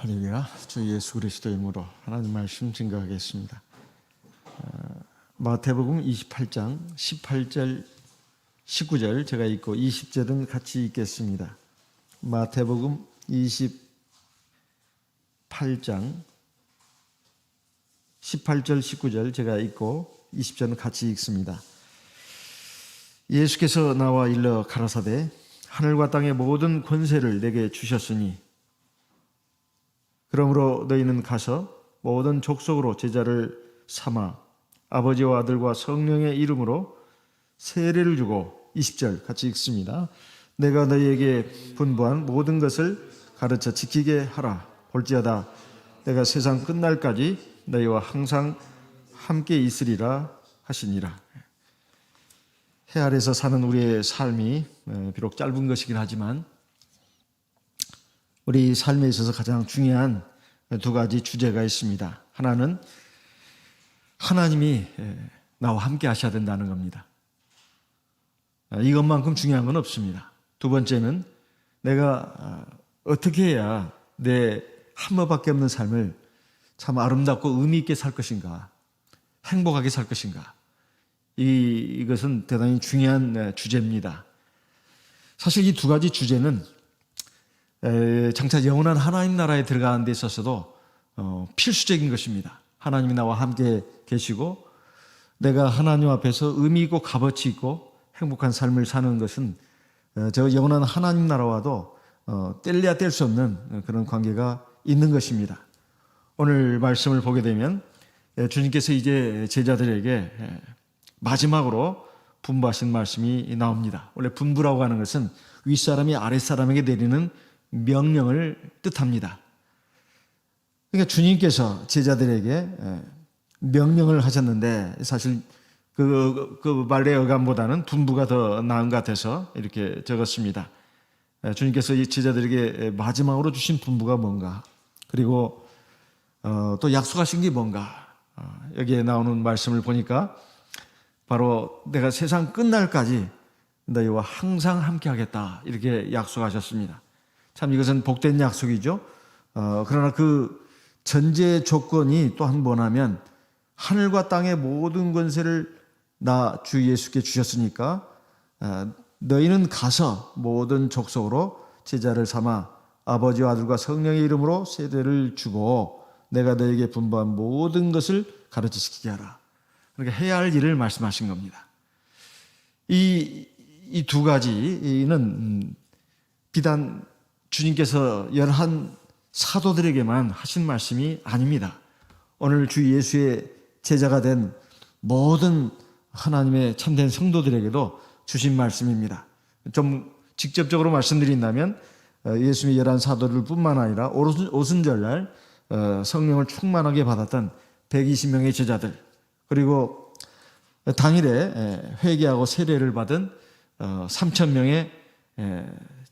할렐루야. 주 예수 그리스도의 이름으로 하나님 말씀 증거하겠습니다. 마태복음 28장 18절 19절 제가 읽고 20절은 같이 읽겠습니다. 마태복음 28장 18절 19절 제가 읽고 20절은 같이 읽습니다. 예수께서 나와 일러 가라사대 하늘과 땅의 모든 권세를 내게 주셨으니 그러므로 너희는 가서 모든 족속으로 제자를 삼아 아버지와 아들과 성령의 이름으로 세례를 주고 20절 같이 읽습니다. 내가 너희에게 분부한 모든 것을 가르쳐 지키게 하라. 볼지어다 내가 세상 끝날까지 너희와 항상 함께 있으리라 하시니라. 해 아래서 사는 우리의 삶이 비록 짧은 것이긴 하지만 우리 삶에 있어서 가장 중요한 두 가지 주제가 있습니다. 하나는 하나님이 나와 함께 하셔야 된다는 겁니다. 이것만큼 중요한 건 없습니다. 두 번째는 내가 어떻게 해야 내 한 번밖에 없는 삶을 참 아름답고 의미 있게 살 것인가, 행복하게 살 것인가. 이것은 대단히 중요한 주제입니다. 사실 이 두 가지 주제는 장차 영원한 하나님 나라에 들어가는 데 있어서도 필수적인 것입니다. 하나님이 나와 함께 계시고 내가 하나님 앞에서 의미 있고 값어치 있고 행복한 삶을 사는 것은 저 영원한 하나님 나라와도 뗄래야 뗄 수 없는 그런 관계가 있는 것입니다. 오늘 말씀을 보게 되면 주님께서 이제 제자들에게 마지막으로 분부하신 말씀이 나옵니다. 원래 분부라고 하는 것은 윗사람이 아랫사람에게 내리는 명령을 뜻합니다. 그러니까 주님께서 제자들에게 명령을 하셨는데 사실 그 말의 어감보다는 분부가 더 나은 것 같아서 이렇게 적었습니다. 주님께서 이 제자들에게 마지막으로 주신 분부가 뭔가, 그리고 또 약속하신 게 뭔가, 여기에 나오는 말씀을 보니까 바로 내가 세상 끝날까지 너희와 항상 함께 하겠다 이렇게 약속하셨습니다. 참 이것은 복된 약속이죠. 그러나 그 전제 조건이 또한 뭐냐면 하늘과 땅의 모든 권세를 나 주 예수께 주셨으니까 너희는 가서 모든 족속으로 제자를 삼아 아버지와 아들과 성령의 이름으로 세례를 주고 내가 너에게 분부한 모든 것을 가르치게 하라. 그러니까 해야 할 일을 말씀하신 겁니다. 이 두 가지는 비단 주님께서 11 사도들에게만 하신 말씀이 아닙니다. 오늘 주 예수의 제자가 된 모든 하나님의 참된 성도들에게도 주신 말씀입니다. 좀 직접적으로 말씀드린다면 예수님의 11 사도들 뿐만 아니라 오순절날 성령을 충만하게 받았던 120명의 제자들, 그리고 당일에 회개하고 세례를 받은 3,000명의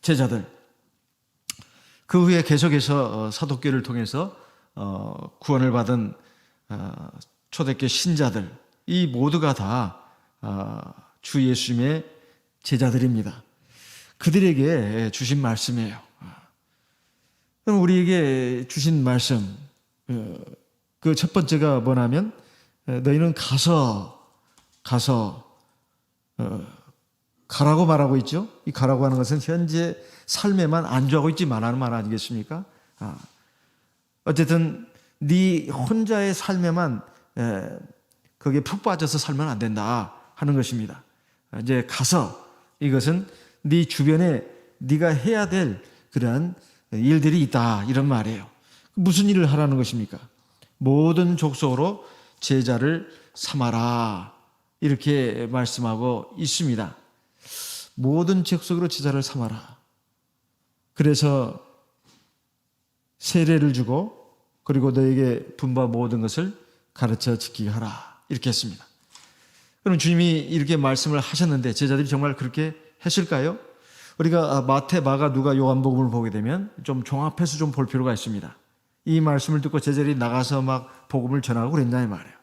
제자들, 그 후에 계속해서 사도교를 통해서 구원을 받은 초대교 신자들, 이 모두가 다 주 예수님의 제자들입니다. 그들에게 주신 말씀이에요. 그럼 우리에게 주신 말씀, 그 첫 번째가 뭐냐면 너희는 가서 가라고 말하고 있죠. 이 가라고 하는 것은 현재 삶에만 안주하고 있지 말라는 말 아니겠습니까? 어쨌든 네 혼자의 삶에만 거기에 푹 빠져서 살면 안 된다 하는 것입니다. 이제 가서 이것은 네 주변에 네가 해야 될 그러한 일들이 있다 이런 말이에요. 무슨 일을 하라는 것입니까? 모든 족속으로 제자를 삼아라 이렇게 말씀하고 있습니다. 모든 족속으로 제자를 삼아라. 그래서 세례를 주고 그리고 너에게 분부한 모든 것을 가르쳐 지키게 하라 이렇게 했습니다. 그럼 주님이 이렇게 말씀을 하셨는데 제자들이 정말 그렇게 했을까요? 우리가 마태, 마가, 누가, 요한복음을 보게 되면 좀 종합해서 좀 볼 필요가 있습니다. 이 말씀을 듣고 제자들이 나가서 막 복음을 전하고 그랬냐 이 말이에요.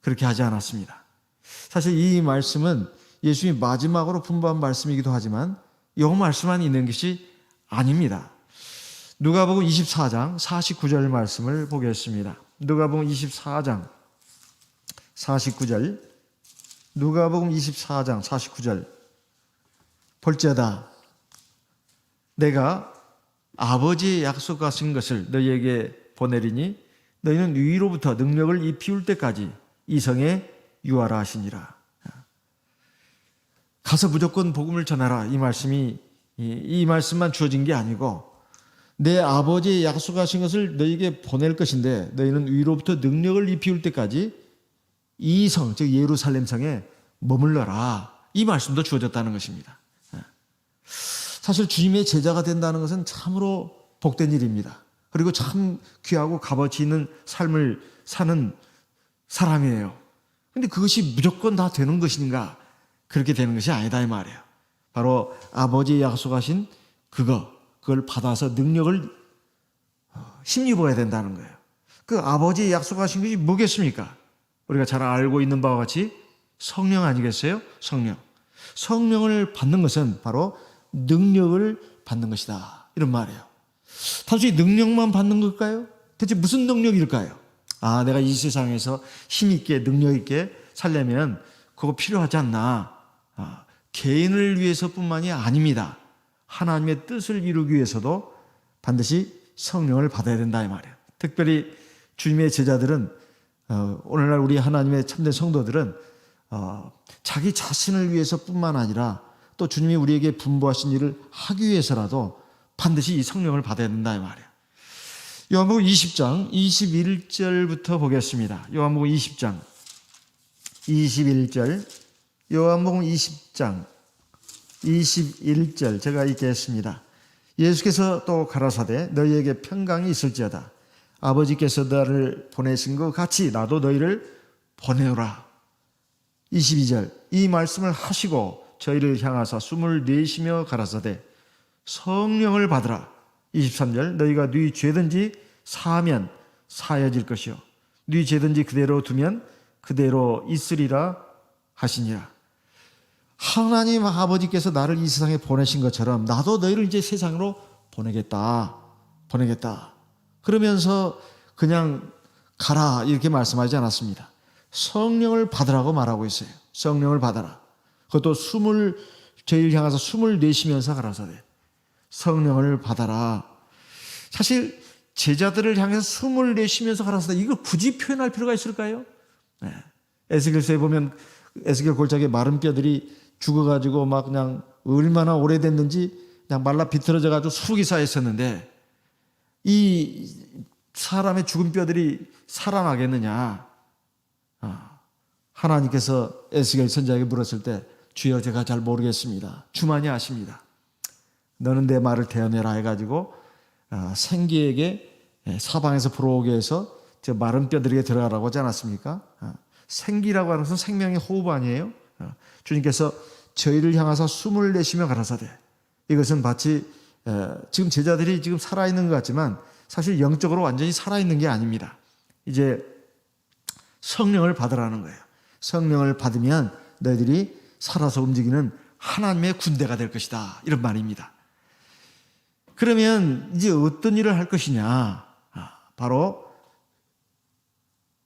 그렇게 하지 않았습니다. 사실 이 말씀은 예수님이 마지막으로 분부한 말씀이기도 하지만 이 말씀만 있는 것이 아닙니다. 누가복음 24장 49절 말씀을 보겠습니다. 누가복음 24장 49절. 누가복음 24장 49절. 볼지어다 내가 아버지의 약속하신 것을 너희에게 보내리니 너희는 위로부터 능력을 입히울 때까지 이 성에 유하라 하시니라. 가서 무조건 복음을 전하라. 이 말씀만 주어진 게 아니고 내 아버지의 약속하신 것을 너희에게 보낼 것인데 너희는 위로부터 능력을 입히울 때까지 이 성, 즉 예루살렘 성에 머물러라. 이 말씀도 주어졌다는 것입니다. 사실 주님의 제자가 된다는 것은 참으로 복된 일입니다. 그리고 참 귀하고 값어치 있는 삶을 사는 사람이에요. 근데 그것이 무조건 다 되는 것인가? 그렇게 되는 것이 아니다 이 말이에요. 바로 아버지의 약속하신 그걸 받아서 능력을 힘입어야 된다는 거예요. 그 아버지의 약속하신 것이 뭐겠습니까? 우리가 잘 알고 있는 바와 같이 성령 아니겠어요? 성령을 받는 것은 바로 능력을 받는 것이다. 이런 말이에요. 단순히 능력만 받는 걸까요? 대체 무슨 능력일까요? 내가 이 세상에서 힘있게 능력있게 살려면 그거 필요하지 않나. 개인을 위해서뿐만이 아닙니다. 하나님의 뜻을 이루기 위해서도 반드시 성령을 받아야 된다 이 말이에요. 특별히 주님의 제자들은 오늘날 우리 하나님의 참된 성도들은 자기 자신을 위해서뿐만 아니라 또 주님이 우리에게 분부하신 일을 하기 위해서라도 반드시 이 성령을 받아야 된다 이 말이에요. 요한복음 20장 21절부터 보겠습니다. 요한복음 20장 21절. 요한복음 20장 21절 제가 읽겠습니다. 예수께서 또 가라사대 너희에게 평강이 있을지어다. 아버지께서 나를 보내신 것 같이 나도 너희를 보내오라. 22절 이 말씀을 하시고 저희를 향하사 숨을 내쉬며 가라사대 성령을 받으라. 23절 너희가 네 죄든지 사하면 사여질 것이요 네 죄든지 그대로 두면 그대로 있으리라 하시니라. 하나님 아버지께서 나를 이 세상에 보내신 것처럼 나도 너희를 이제 세상으로 보내겠다. 그러면서 그냥 가라 이렇게 말씀하지 않았습니다. 성령을 받으라고 말하고 있어요. 성령을 받아라. 그것도 저희를 향해서 숨을 내쉬면서 가라사대 성령을 받아라. 사실 제자들을 향해서 숨을 내쉬면서 가라사대 이걸 굳이 표현할 필요가 있을까요? 에스겔서에 보면 에스겔 골짜기에 마른 뼈들이 죽어가지고 막 그냥 얼마나 오래됐는지 그냥 말라 비틀어져가지고 수룩이 쌓였었는데 이 사람의 죽은 뼈들이 살아나겠느냐? 하나님께서 에스겔 선지자에게 물었을 때 주여 제가 잘 모르겠습니다. 주만이 아십니다. 너는 내 말을 대언해라 해가지고 생기에게 사방에서 불어오게 해서 저 마른 뼈들에게 들어가라고 하지 않았습니까? 생기라고 하는 것은 생명의 호흡 아니에요? 주님께서 저희를 향하사 숨을 내쉬며 가라사대 이것은 마치 지금 제자들이 지금 살아있는 것 같지만 사실 영적으로 완전히 살아있는 게 아닙니다. 이제 성령을 받으라는 거예요. 성령을 받으면 너희들이 살아서 움직이는 하나님의 군대가 될 것이다. 이런 말입니다. 그러면 이제 어떤 일을 할 것이냐? 바로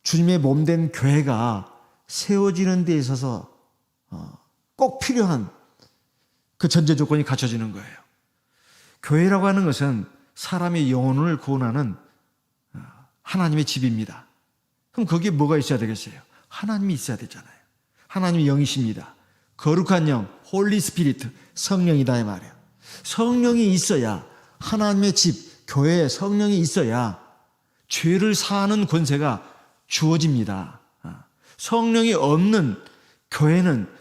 주님의 몸된 교회가 세워지는 데 있어서 꼭 필요한 그 전제 조건이 갖춰지는 거예요. 교회라고 하는 것은 사람의 영혼을 구원하는 하나님의 집입니다. 그럼 거기에 뭐가 있어야 되겠어요? 하나님이 있어야 되잖아요. 하나님이 영이십니다. 거룩한 영, 홀리 스피리트, 성령이다 이 말이에요. 성령이 있어야 하나님의 집, 교회에 성령이 있어야 죄를 사하는 권세가 주어집니다. 성령이 없는 교회는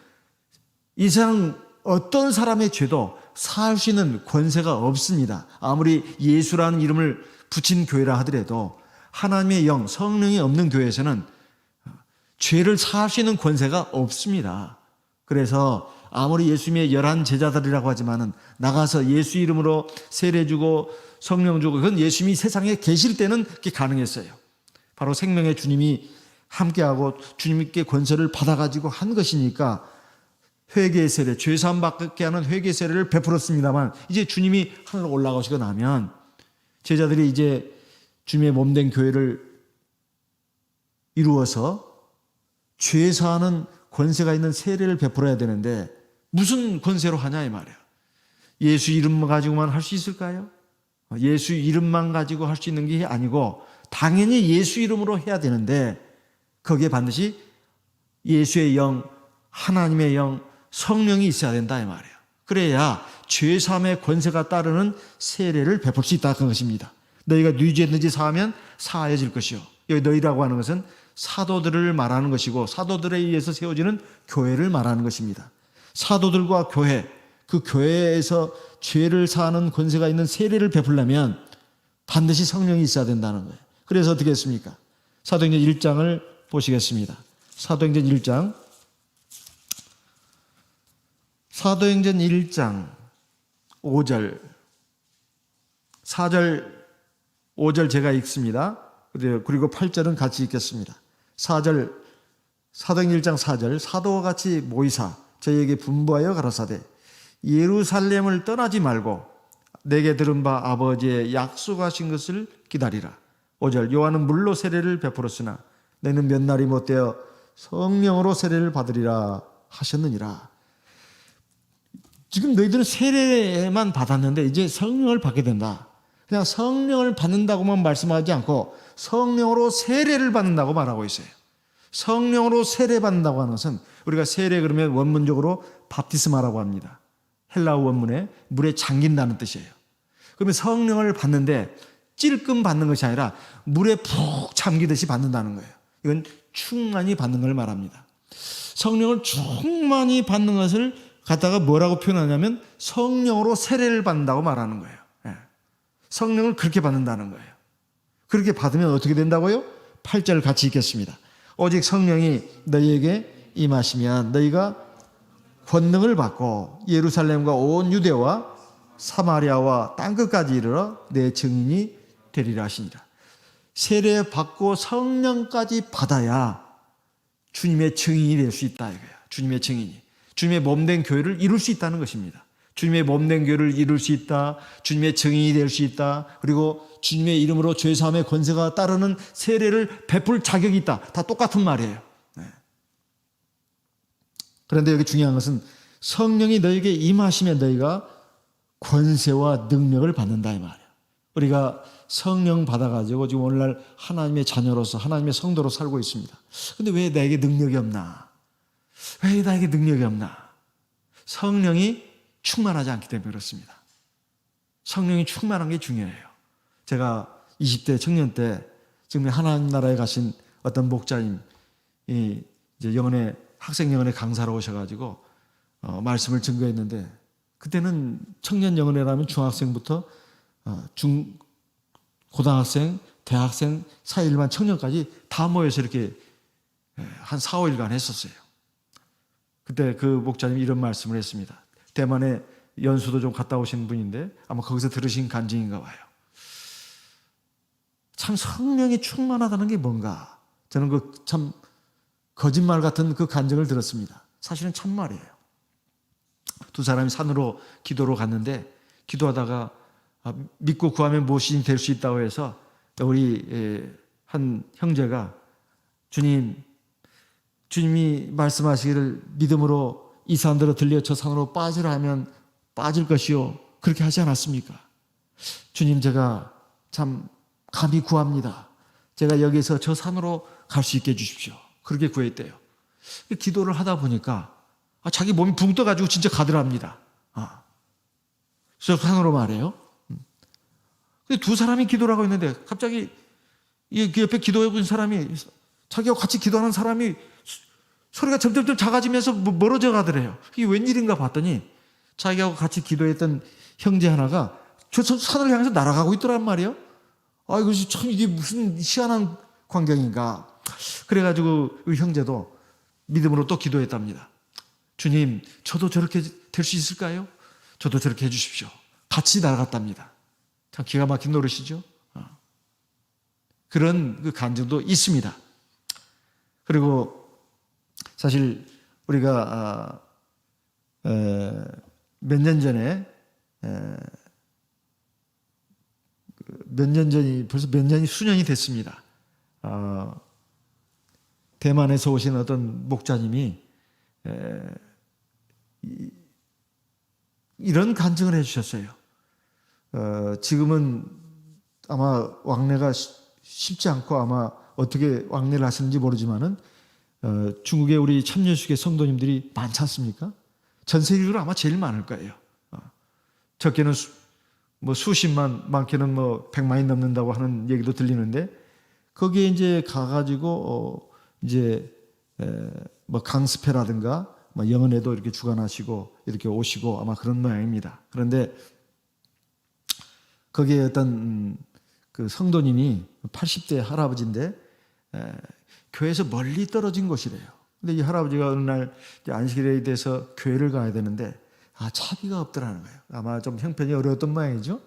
이 세상 어떤 사람의 죄도 사할 수 있는 권세가 없습니다. 아무리 예수라는 이름을 붙인 교회라 하더라도 하나님의 영, 성령이 없는 교회에서는 죄를 사할 수 있는 권세가 없습니다. 그래서 아무리 예수님의 11 제자들이라고 하지만은 나가서 예수 이름으로 세례 주고 성령 주고 그건 예수님이 세상에 계실 때는 그게 가능했어요. 바로 생명의 주님이 함께하고 주님께 권세를 받아가지고 한 것이니까 회개의 세례, 죄사함 받게 하는 회개의 세례를 베풀었습니다만 이제 주님이 하늘로 올라가시고 나면 제자들이 이제 주님의 몸된 교회를 이루어서 죄 사하는 권세가 있는 세례를 베풀어야 되는데 무슨 권세로 하냐 이 말이에요. 예수 이름만 가지고만 할 수 있을까요? 예수 이름만 가지고 할 수 있는 게 아니고 당연히 예수 이름으로 해야 되는데 거기에 반드시 예수의 영, 하나님의 영, 성령이 있어야 된다 이 말이에요. 그래야 죄사함의 권세가 따르는 세례를 베풀 수 있다 그 것입니다. 너희가 네 죄든지 사하면 사하여질 것이요. 여기 너희라고 하는 것은 사도들을 말하는 것이고 사도들에 의해서 세워지는 교회를 말하는 것입니다. 사도들과 교회, 그 교회에서 죄를 사하는 권세가 있는 세례를 베풀려면 반드시 성령이 있어야 된다는 거예요. 그래서 어떻게 했습니까? 사도행전 1장을 보시겠습니다. 사도행전 1장 5절 4절 5절 제가 읽습니다. 그리고 8절은 같이 읽겠습니다. 4절 사도행전 1장 4절 사도와 같이 모이사 저희에게 분부하여 가라사대 예루살렘을 떠나지 말고 내게 들은 바 아버지의 약속하신 것을 기다리라. 5절 요한은 물로 세례를 베풀었으나 너희는 몇 날이 못되어 성령으로 세례를 받으리라 하셨느니라. 지금 너희들은 세례만 받았는데 이제 성령을 받게 된다. 그냥 성령을 받는다고만 말씀하지 않고 성령으로 세례를 받는다고 말하고 있어요. 성령으로 세례 받는다고 하는 것은 우리가 세례 그러면 원문적으로 밥티스마라고 합니다. 헬라어 원문에 물에 잠긴다는 뜻이에요. 그러면 성령을 받는데 찔끔 받는 것이 아니라 물에 푹 잠기듯이 받는다는 거예요. 이건 충만히 받는 걸 말합니다. 성령을 충만히 받는 것을 갖다가 뭐라고 표현하냐면 성령으로 세례를 받는다고 말하는 거예요. 성령을 그렇게 받는다는 거예요. 그렇게 받으면 어떻게 된다고요? 8절 같이 읽겠습니다. 오직 성령이 너희에게 임하시면 너희가 권능을 받고 예루살렘과 온 유대와 사마리아와 땅끝까지 이르러 내 증인이 되리라 하시니라. 세례 받고 성령까지 받아야 주님의 증인이 될 수 있다 이거야. 주님의 증인이. 주님의 몸된 교회를 이룰 수 있다는 것입니다. 주님의 몸된 교회를 이룰 수 있다. 주님의 증인이 될 수 있다. 그리고 주님의 이름으로 죄사함의 권세가 따르는 세례를 베풀 자격이 있다. 다 똑같은 말이에요. 그런데 여기 중요한 것은 성령이 너에게 임하시면 너희가 권세와 능력을 받는다 이 말이에요. 우리가 성령 받아가지고 지금 오늘날 하나님의 자녀로서 하나님의 성도로 살고 있습니다. 근데 왜 나에게 능력이 없나? 왜 나에게 능력이 없나? 성령이 충만하지 않기 때문에 그렇습니다. 성령이 충만한 게 중요해요. 제가 20대 청년 때 지금 하나님 나라에 가신 어떤 목자님이 이제 영혼의 학생 영혼의 강사로 오셔가지고 말씀을 증거했는데 그때는 청년 영혼회라면 중학생부터 고등학생, 대학생, 사일반 청년까지 다 모여서 이렇게 한 4, 5일간 했었어요. 그때 그 목자님이 이런 말씀을 했습니다. 대만에 연수도 좀 갔다 오신 분인데 아마 거기서 들으신 간증인가 봐요. 참 성령이 충만하다는 게 뭔가 저는 그 참 거짓말 같은 그 간증을 들었습니다. 사실은 참말이에요. 두 사람이 산으로 기도로 갔는데 기도하다가 믿고 구하면 무엇이든 될 수 있다고 해서 우리 한 형제가 주님이 말씀하시기를 믿음으로 이 산으로 들려 저 산으로 빠지라 하면 빠질 것이요. 그렇게 하지 않았습니까? 주님 제가 참 감히 구합니다. 제가 여기서 저 산으로 갈 수 있게 해주십시오. 그렇게 구했대요. 기도를 하다 보니까 자기 몸이 붕 떠가지고 진짜 가더랍니다. 저 산으로 말해요. 근데 두 사람이 기도를 하고 있는데 갑자기 그 옆에 기도해 본 사람이 자기하고 같이 기도하는 사람이 소리가 점점 작아지면서 멀어져 가더래요. 이게 웬일인가 봤더니 자기하고 같이 기도했던 형제 하나가 저 산을 향해서 날아가고 있더란 말이에요. 아이고 참 이게 무슨 희한한 광경인가. 그래가지고 그 형제도 믿음으로 또 기도했답니다. 주님 저도 저렇게 될 수 있을까요? 저도 저렇게 해주십시오. 같이 날아갔답니다. 참 기가 막힌 노릇이죠. 그런 그 간증도 있습니다. 그리고 사실 우리가 몇 년 전에 몇 년 전이 벌써 몇 년이 수년이 됐습니다. 대만에서 오신 어떤 목자님이 이런 간증을 해주셨어요. 지금은 아마 왕래가 쉽지 않고 아마 어떻게 왕래를 하시는지 모르지만은 중국의 우리 참여식의 성도님들이 많지 않습니까? 전 세계적으로 아마 제일 많을 거예요. 적게는 뭐 수십만, 많게는 뭐 100만이 넘는다고 하는 얘기도 들리는데 거기에 이제 가가지고 이제 뭐 강습회라든가 뭐 영은회도 이렇게 주관하시고 이렇게 오시고 아마 그런 모양입니다. 그런데 거기에 어떤 그 성도님이 80대 할아버지인데 교회에서 멀리 떨어진 곳이래요. 근데 이 할아버지가 어느 날 안식일에 대해서 교회를 가야 되는데 차비가 없더라는 거예요. 아마 좀 형편이 어려웠던 모양이죠.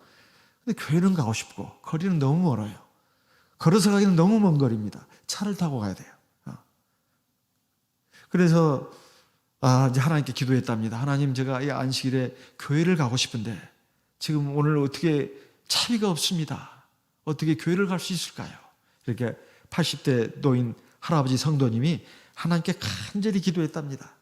근데 교회는 가고 싶고 거리는 너무 멀어요. 걸어서 가기는 너무 먼 거리입니다. 차를 타고 가야 돼요. 그래서 이제 하나님께 기도했답니다. 하나님, 제가 이 안식일에 교회를 가고 싶은데 지금 오늘 어떻게 차비가 없습니다. 어떻게 교회를 갈 수 있을까요? 이렇게 80대 노인 할아버지 성도님이 하나님께 간절히 기도했답니다.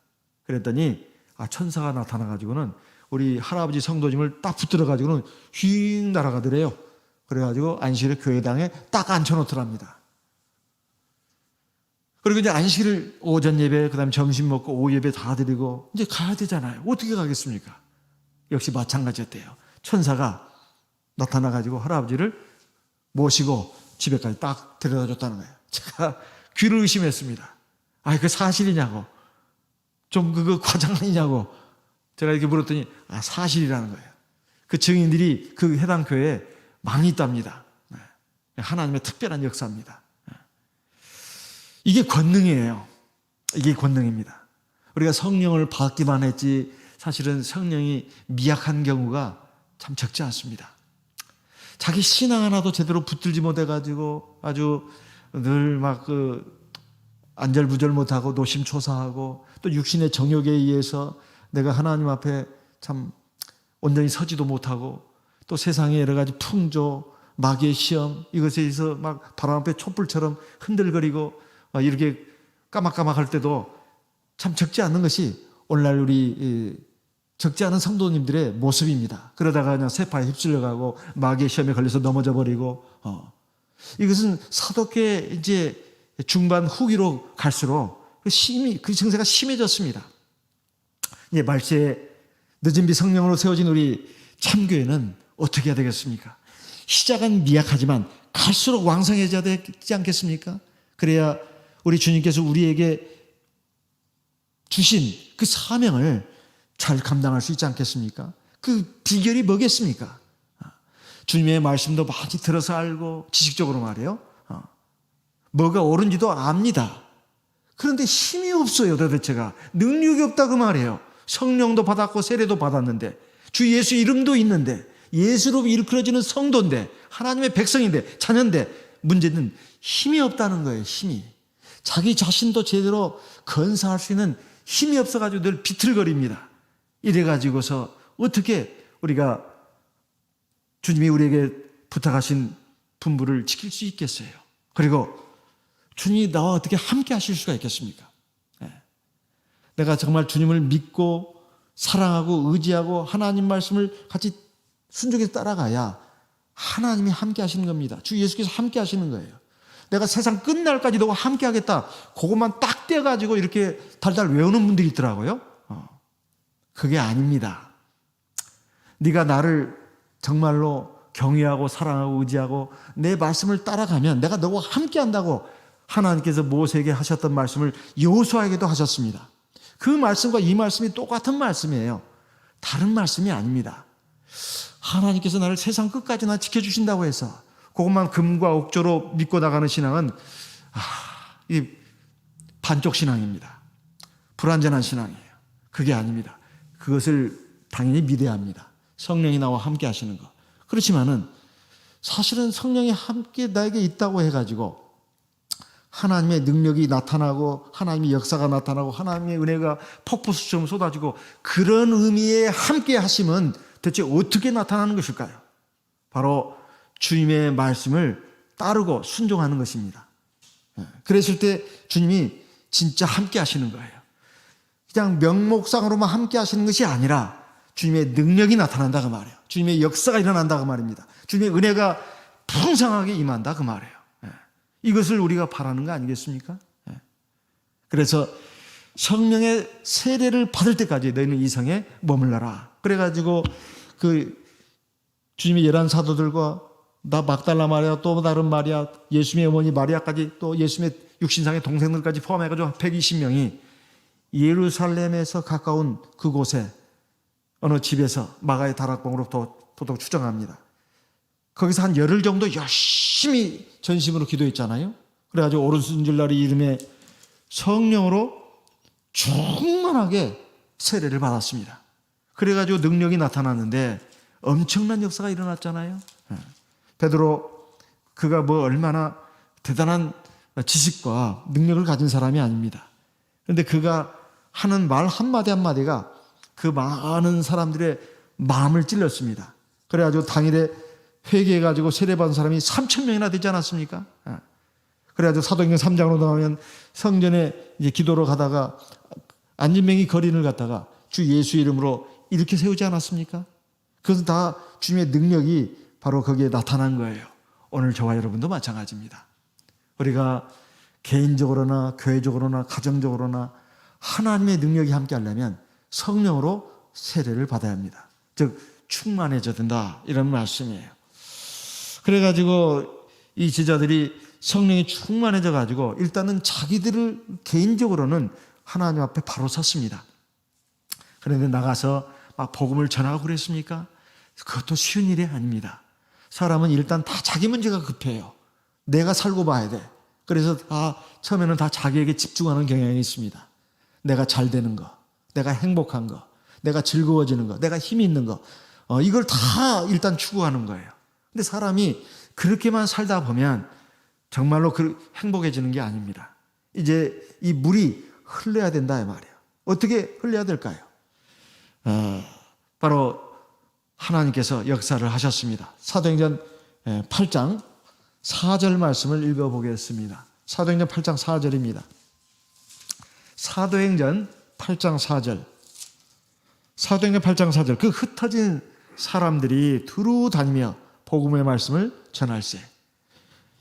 그랬더니 천사가 나타나가지고는 우리 할아버지 성도님을 딱 붙들어가지고는 휙 날아가더래요. 그래가지고 안식일에 교회당에 딱 앉혀놓더랍니다. 그리고 이제 안식일 오전 예배, 그 다음에 점심 먹고 오후 예배 다 드리고 이제 가야 되잖아요. 어떻게 가겠습니까? 역시 마찬가지였대요. 천사가 나타나가지고 할아버지를 모시고 집에까지 딱 데려다 줬다는 거예요. 제가 귀를 의심했습니다. 그 사실이냐고. 좀 그거 과장 아니냐고. 제가 이렇게 물었더니 사실이라는 거예요. 그 증인들이 그 해당 교회에 많이 있답니다. 하나님의 특별한 역사입니다. 이게 권능이에요. 이게 권능입니다. 우리가 성령을 받기만 했지 사실은 성령이 미약한 경우가 참 적지 않습니다. 자기 신앙 하나도 제대로 붙들지 못해가지고 아주 늘 막 안절부절 못하고 노심초사하고 또 육신의 정욕에 의해서 내가 하나님 앞에 참 온전히 서지도 못하고 또 세상의 여러 가지 풍조, 마귀의 시험 이것에 의해서 막 바람 앞에 촛불처럼 흔들거리고 이렇게 까막까막할 때도 참 적지 않는 것이 오늘날 우리 적지 않은 성도님들의 모습입니다. 그러다가 그냥 세파에 휩쓸려가고 마귀의 시험에 걸려서 넘어져 버리고 이것은 사도계 이제 중반 후기로 갈수록 그 증세가 심해졌습니다. 이제 말세에 늦은 비 성령으로 세워진 우리 참교회는 어떻게 해야 되겠습니까? 시작은 미약하지만 갈수록 왕성해져야 되지 않겠습니까? 그래야 우리 주님께서 우리에게 주신 그 사명을 잘 감당할 수 있지 않겠습니까? 그 비결이 뭐겠습니까? 주님의 말씀도 많이 들어서 알고 지식적으로 말해요. 뭐가 옳은지도 압니다. 그런데 힘이 없어요. 도대체가 능력이 없다 그 말이에요. 성령도 받았고 세례도 받았는데 주 예수 이름도 있는데 예수로 일컬어지는 성도인데 하나님의 백성인데 자녀인데 문제는 힘이 없다는 거예요. 힘이. 자기 자신도 제대로 건사할 수 있는 힘이 없어가지고 늘 비틀거립니다. 이래가지고서 어떻게 우리가 주님이 우리에게 부탁하신 분부를 지킬 수 있겠어요? 그리고 주님이 나와 어떻게 함께 하실 수가 있겠습니까? 내가 정말 주님을 믿고 사랑하고 의지하고 하나님 말씀을 같이 순종해서 따라가야 하나님이 함께 하시는 겁니다. 주 예수께서 함께 하시는 거예요. 내가 세상 끝날까지도 함께 하겠다. 그것만 딱 떼가지고 이렇게 달달 외우는 분들이 있더라고요. 그게 아닙니다. 네가 나를 정말로 경외하고 사랑하고 의지하고 내 말씀을 따라가면 내가 너와 함께 한다고 하나님께서 모세에게 하셨던 말씀을 여호수아에게도 하셨습니다. 그 말씀과 이 말씀이 똑같은 말씀이에요. 다른 말씀이 아닙니다. 하나님께서 나를 세상 끝까지나 지켜주신다고 해서 그것만 금과 옥조로 믿고 나가는 신앙은 이 반쪽 신앙입니다. 불완전한 신앙이에요. 그게 아닙니다. 그것을 당연히 믿어야 합니다. 성령이 나와 함께 하시는 것. 그렇지만은 사실은 성령이 함께 나에게 있다고 해가지고 하나님의 능력이 나타나고 하나님의 역사가 나타나고 하나님의 은혜가 폭포수처럼 쏟아지고 그런 의미의 함께 하심은 대체 어떻게 나타나는 것일까요? 바로 주님의 말씀을 따르고 순종하는 것입니다. 그랬을 때 주님이 진짜 함께 하시는 거예요. 그냥 명목상으로만 함께 하시는 것이 아니라 주님의 능력이 나타난다 그 말이에요. 주님의 역사가 일어난다 그 말입니다. 주님의 은혜가 풍성하게 임한다 그 말이에요. 이것을 우리가 바라는 거 아니겠습니까? 그래서 성령의 세례를 받을 때까지 너희는 이 성에 머물러라. 그래가지고 그 주님의 11 사도들과 나 막달라 마리아 또 다른 마리아 예수님의 어머니 마리아까지 또 예수님의 육신상의 동생들까지 포함해가지고 120명이 예루살렘에서 가까운 그곳에 어느 집에서 마가의 다락방으로 도둑 추정합니다. 거기서 한 열흘 정도 열심히 전심으로 기도했잖아요. 그래가지고 오른손질날이 이름에 성령으로 충만하게 세례를 받았습니다. 그래가지고 능력이 나타났는데 엄청난 역사가 일어났잖아요. 베드로 그가 뭐 얼마나 대단한 지식과 능력을 가진 사람이 아닙니다. 그런데 그가 하는 말 한마디 한마디가 그 많은 사람들의 마음을 찔렀습니다. 그래가지고 당일에 회개해가지고 세례받은 사람이 3,000명이나 되지 않았습니까? 그래가지고 사도행전 3장으로 나오면 성전에 이제 기도로 가다가 안진뱅이 거린을 갖다가 주 예수 이름으로 이렇게 세우지 않았습니까? 그것은 다 주님의 능력이 바로 거기에 나타난 거예요. 오늘 저와 여러분도 마찬가지입니다. 우리가 개인적으로나 교회적으로나 가정적으로나 하나님의 능력이 함께 하려면 성령으로 세례를 받아야 합니다. 즉 충만해져야 된다 이런 말씀이에요. 그래가지고 이 제자들이 성령이 충만해져 가지고 일단은 자기들을 개인적으로는 하나님 앞에 바로 섰습니다. 그런데 나가서 막 복음을 전하고 그랬습니까? 그것도 쉬운 일이 아닙니다. 사람은 일단 다 자기 문제가 급해요. 내가 살고 봐야 돼. 그래서 처음에는 다 자기에게 집중하는 경향이 있습니다. 내가 잘 되는 거, 내가 행복한 거, 내가 즐거워지는 거, 내가 힘이 있는 거, 이걸 다 일단 추구하는 거예요. 근데 사람이 그렇게만 살다 보면 정말로 행복해지는 게 아닙니다. 이제 이 물이 흘러야 된다 이 말이에요. 어떻게 흘러야 될까요? 바로 하나님께서 역사를 하셨습니다. 사도행전 8장 4절 말씀을 읽어보겠습니다. 사도행전 8장 4절입니다. 사도행전 8장 4절. 사도행전 8장 4절. 그 흩어진 사람들이 두루 다니며 복음의 말씀을 전할세.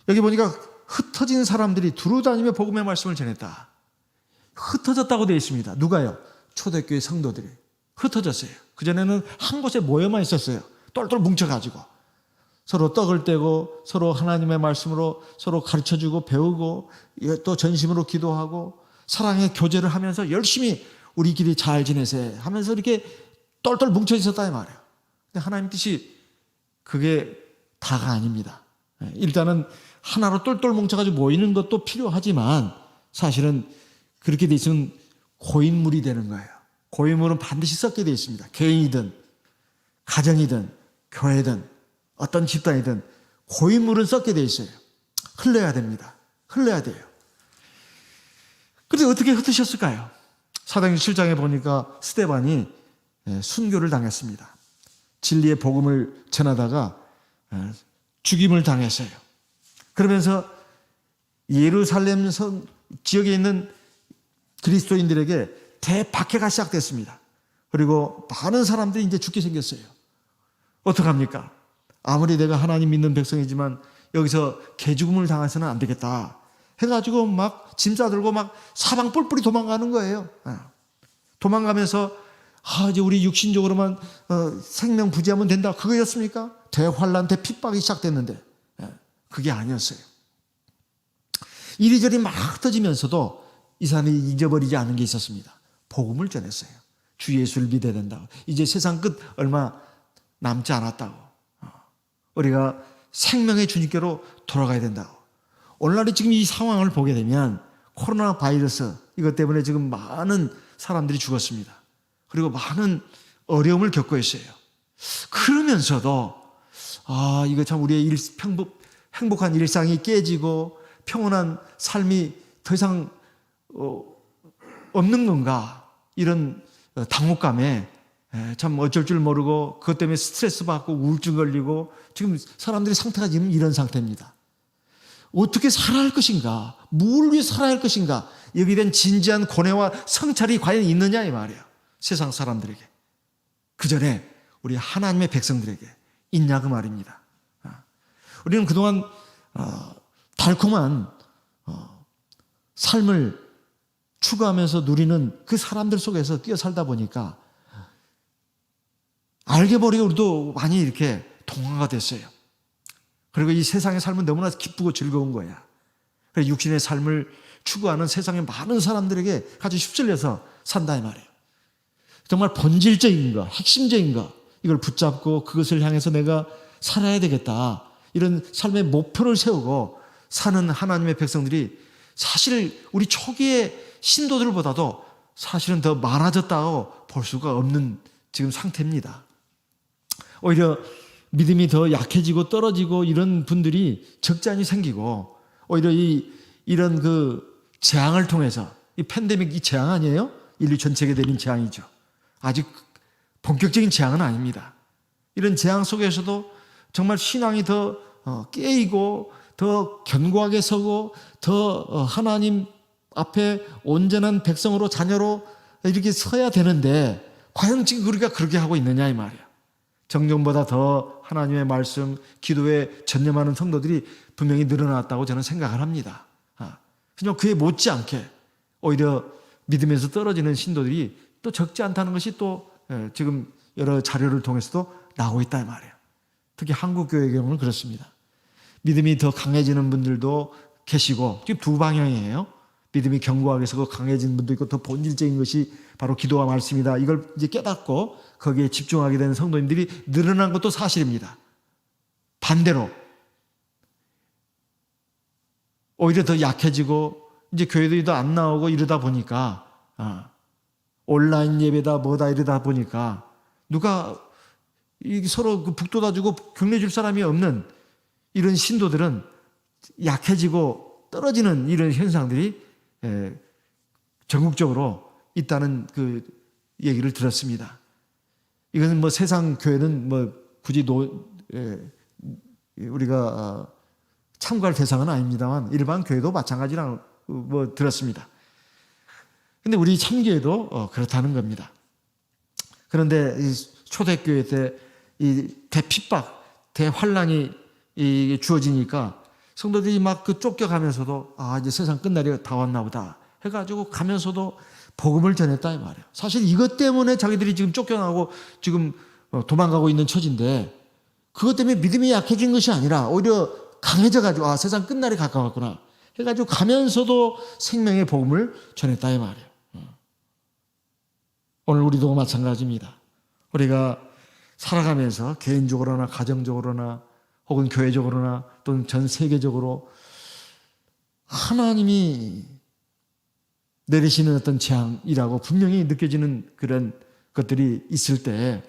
여기 보니까 흩어진 사람들이 두루 다니며 복음의 말씀을 전했다. 흩어졌다고 되어 있습니다. 누가요? 초대교회 성도들이 흩어졌어요. 그전에는 한 곳에 모여만 있었어요. 똘똘 뭉쳐가지고 서로 떡을 떼고 서로 하나님의 말씀으로 서로 가르쳐주고 배우고 또 전심으로 기도하고 사랑의 교제를 하면서 열심히 우리끼리 잘 지내세 하면서 이렇게 똘똘 뭉쳐 있었다 이 말이에요. 근데 하나님 뜻이 그게 다가 아닙니다. 일단은 하나로 똘똘 뭉쳐가지고 모이는 것도 필요하지만 사실은 그렇게 돼 있으면 고인물이 되는 거예요. 고인물은 반드시 섞게 되어 있습니다. 개인이든 가정이든 교회든 어떤 집단이든 고인물은 섞게 되어 있어요. 흘러야 됩니다. 흘러야 돼요. 그런데 어떻게 흩으셨을까요? 사도행전 7장에 보니까 스데반이 순교를 당했습니다. 진리의 복음을 전하다가 죽임을 당했어요. 그러면서 예루살렘 지역에 있는 그리스도인들에게 대박해가 시작됐습니다. 그리고 많은 사람들이 이제 죽게 생겼어요. 어떡합니까? 아무리 내가 하나님 믿는 백성이지만 여기서 개죽음을 당해서는 안 되겠다 해가지고 막 짐 싸들고 막 사방 뿔뿔이 도망가는 거예요. 도망가면서 이제 우리 육신적으로만 생명 부지하면 된다 그거였습니까? 대환란 대핍박이 시작됐는데 그게 아니었어요. 이리저리 막 흩어지면서도 이 사람이 잊어버리지 않은 게 있었습니다. 복음을 전했어요. 주 예수를 믿어야 된다고. 이제 세상 끝 얼마 남지 않았다고. 우리가 생명의 주님께로 돌아가야 된다고. 오늘날의 지금 이 상황을 보게 되면 코로나 바이러스 이것 때문에 지금 많은 사람들이 죽었습니다. 그리고 많은 어려움을 겪고 있어요. 그러면서도 이거 참 우리의 행복한 일상이 깨지고 평온한 삶이 더 이상 없는 건가 이런 당혹감에 참 어쩔 줄 모르고 그것 때문에 스트레스 받고 우울증 걸리고 지금 사람들의 상태가 지금 이런 상태입니다. 어떻게 살아야 할 것인가? 뭘 위해 살아야 할 것인가? 여기에 대한 진지한 고뇌와 성찰이 과연 있느냐 이 말이에요. 세상 사람들에게. 그 전에 우리 하나님의 백성들에게 있냐 그 말입니다. 우리는 그동안 달콤한 삶을 추구하면서 누리는 그 사람들 속에서 뛰어 살다 보니까 알게 모르게 우리도 많이 이렇게 동화가 됐어요. 그리고 이 세상의 삶은 너무나 기쁘고 즐거운 거야. 그래서 육신의 삶을 추구하는 세상의 많은 사람들에게 아주 휩쓸려서 산다 이 말이에요. 정말 본질적인 거, 핵심적인 거 이걸 붙잡고 그것을 향해서 내가 살아야 되겠다. 이런 삶의 목표를 세우고 사는 하나님의 백성들이 사실 우리 초기의 신도들보다도 사실은 더 많아졌다고 볼 수가 없는 지금 상태입니다. 오히려 믿음이 더 약해지고 떨어지고 이런 분들이 적잖이 생기고 오히려 이런 그 재앙을 통해서 이 팬데믹 이 재앙 아니에요? 인류 전체에 내린 재앙이죠. 아직 본격적인 재앙은 아닙니다. 이런 재앙 속에서도 정말 신앙이 더 깨이고 더 견고하게 서고 더 하나님 앞에 온전한 백성으로 자녀로 이렇게 서야 되는데 과연 지금 우리가 그렇게 하고 있느냐 이 말이야. 정정보다 더 하나님의 말씀, 기도에 전념하는 성도들이 분명히 늘어났다고 저는 생각을 합니다. 그냥 그에 못지않게 오히려 믿음에서 떨어지는 신도들이 또 적지 않다는 것이 또 지금 여러 자료를 통해서도 나오고 있다 이 말이에요. 특히 한국교회의 경우는 그렇습니다. 믿음이 더 강해지는 분들도 계시고 지금 두 방향이에요. 믿음이 견고하게 서고 강해진 분도 있고 더 본질적인 것이 바로 기도와 말씀이다. 이걸 이제 깨닫고 거기에 집중하게 되는 성도님들이 늘어난 것도 사실입니다. 반대로 오히려 더 약해지고 이제 교회들이 더 안 나오고 이러다 보니까 온라인 예배다 뭐다 이러다 보니까 누가 서로 북돋아주고 격려줄 사람이 없는 이런 신도들은 약해지고 떨어지는 이런 현상들이 전국적으로 있다는 그 얘기를 들었습니다. 이것은 뭐 세상 교회는 뭐 굳이 우리가 참고할 대상은 아닙니다만 일반 교회도 마찬가지라고 뭐 들었습니다. 근데 우리 참교회도 그렇다는 겁니다. 그런데 이 초대교회 때 이 대핍박, 대환란이 주어지니까 성도들이 막 그 쫓겨가면서도 이제 세상 끝날이 다 왔나 보다 해가지고 가면서도 복음을 전했다 이 말이에요. 사실 이것 때문에 자기들이 지금 쫓겨나고 지금 도망가고 있는 처지인데 그것 때문에 믿음이 약해진 것이 아니라 오히려 강해져가지고 세상 끝날이 가까웠구나 해가지고 가면서도 생명의 복음을 전했다 이 말이에요. 오늘 우리도 마찬가지입니다. 우리가 살아가면서 개인적으로나 가정적으로나 혹은 교회적으로나 또는 전 세계적으로 하나님이 내리시는 어떤 재앙이라고 분명히 느껴지는 그런 것들이 있을 때